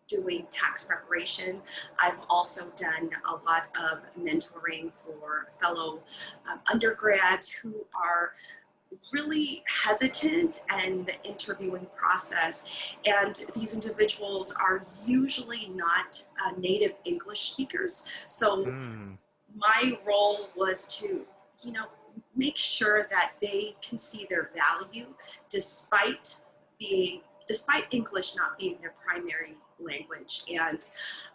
doing tax preparation. I've also done a lot of mentoring for fellow undergrads who are really hesitant in the interviewing process. And these individuals are usually not native English speakers. So Mm, my role was to, make sure that they can see their value despite despite English not being their primary language. And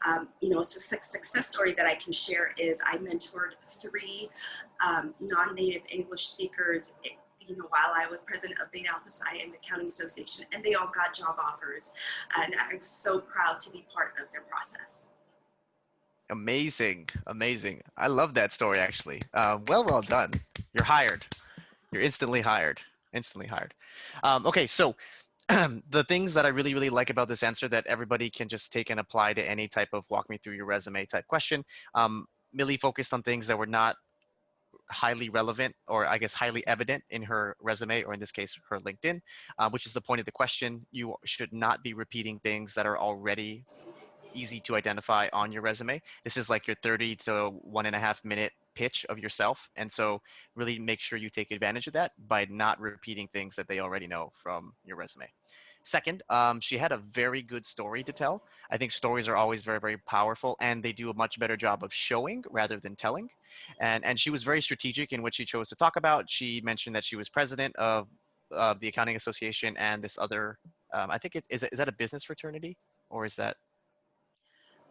a success story that I can share is I mentored three non-native English speakers while I was president of Beta Alpha Psi and the Accounting Association, and they all got job offers. And I'm so proud to be part of their process. amazing, amazing. I love that story actually. Well done. You're hired. You're instantly hired. Instantly hired. Okay, so the things that I really, really like about this answer that everybody can just take and apply to any type of walk me through your resume type question. Millie focused on things that were not highly relevant or I guess highly evident in her resume, or in this case, her LinkedIn, which is the point of the question. You should not be repeating things that are already easy to identify on your resume. This is like your 30 to 1.5 minute pitch of yourself. And so really make sure you take advantage of that by not repeating things that they already know from your resume. Second, she had a very good story to tell. I think stories are always very, very powerful, and they do a much better job of showing rather than telling. And she was very strategic in what she chose to talk about. She mentioned that she was president of the Accounting Association and this other, I think is that a business fraternity, or is that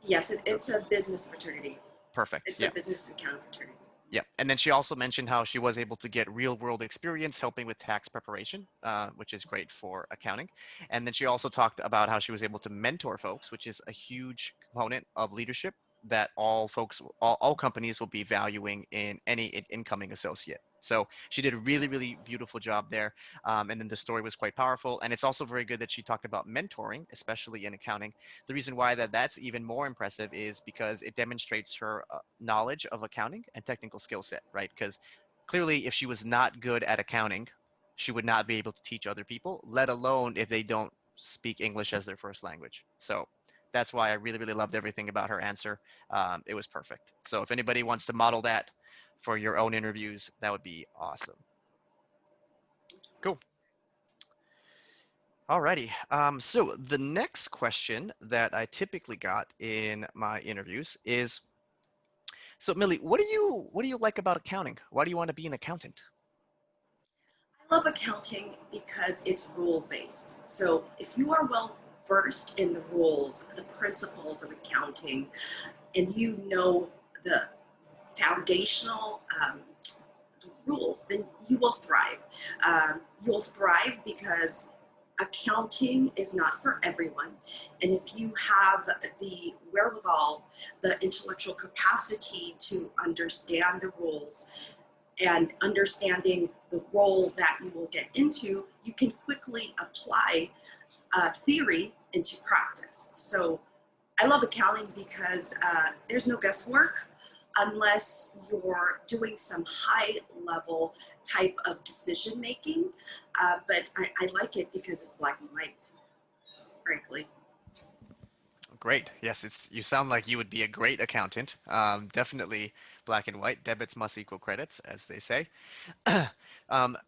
Yes, it's a business fraternity. perfect? It's a Yeah. business accounting fraternity. Yeah, and then she also mentioned how she was able to get real world experience helping with tax preparation, which is great for accounting. And then she also talked about how she was able to mentor folks, which is a huge component of leadership that all folks, all companies will be valuing in any incoming associate. So she did a really, really beautiful job there. And then the story was quite powerful. And it's also very good that she talked about mentoring, especially in accounting. The reason why that's even more impressive is because it demonstrates her knowledge of accounting and technical skill set, right? Because clearly, if she was not good at accounting, she would not be able to teach other people, let alone if they don't speak English as their first language. So that's why I really, really loved everything about her answer. It was perfect. So if anybody wants to model that for your own interviews, that would be awesome. Cool. Alrighty. So the next question that I typically got in my interviews is, so Millie, what do you like about accounting? Why do you want to be an accountant? I love accounting because it's rule-based. So if you are well versed in the rules, the principles of accounting, and you know the foundational rules, then you will thrive. You'll thrive because accounting is not for everyone. And if you have the wherewithal, the intellectual capacity to understand the rules and understanding the role that you will get into, you can quickly apply theory into practice. So I love accounting because there's no guesswork unless you're doing some high level type of decision making. But I like it because it's black and white, frankly. Great. Yes, you sound like you would be a great accountant. Definitely black and white. Debits must equal credits, as they say.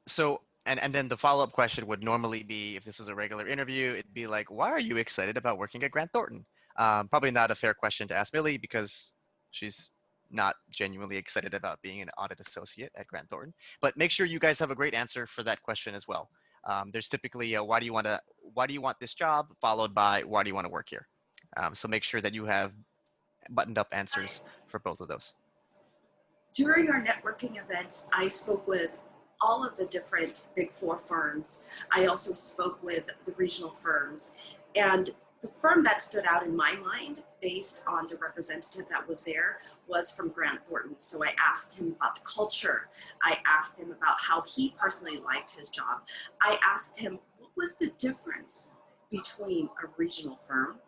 So, and then the follow-up question would normally be, if this was a regular interview, it'd be like, why are you excited about working at Grant Thornton? Probably not a fair question to ask Millie because she's not genuinely excited about being an audit associate at Grant Thornton. But make sure you guys have a great answer for that question as well. There's typically a why do you want this job, followed by why do you want to work here. So make sure that you have buttoned up answers for both of those. During our networking events, I spoke with all of the different Big Four firms. I also spoke with the regional firms. And the firm that stood out in my mind, based on the representative that was there, was from Grant Thornton. So I asked him about the culture. I asked him about how he personally liked his job. I asked him, what was the difference between a regional firm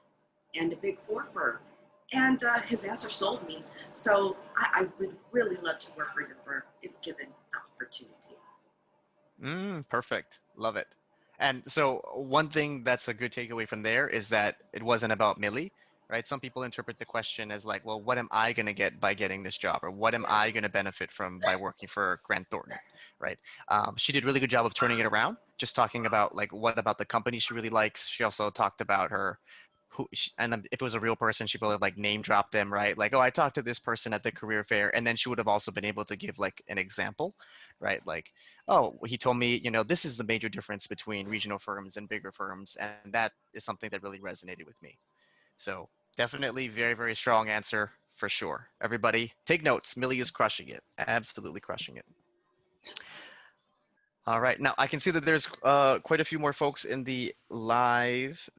and a Big Four firm? And his answer sold me. So I would really love to work for your firm if given the opportunity. Perfect. Love it. And so one thing that's a good takeaway from there is that it wasn't about Millie, right? Some people interpret the question as like, well, what am I going to get by getting this job, or what am I going to benefit from by working for Grant Thornton, right? She did a really good job of turning it around, just talking about like what about the company she really likes. She also talked about her and if it was a real person, she probably have, like name dropped them, right? Like, oh, I talked to this person at the career fair, and then she would have also been able to give like an example, right? Like, oh, he told me, this is the major difference between regional firms and bigger firms, and that is something that really resonated with me. So definitely very, very strong answer for sure. Everybody, take notes. Millie is crushing it, absolutely crushing it. All right, now I can see that there's quite a few more folks in the live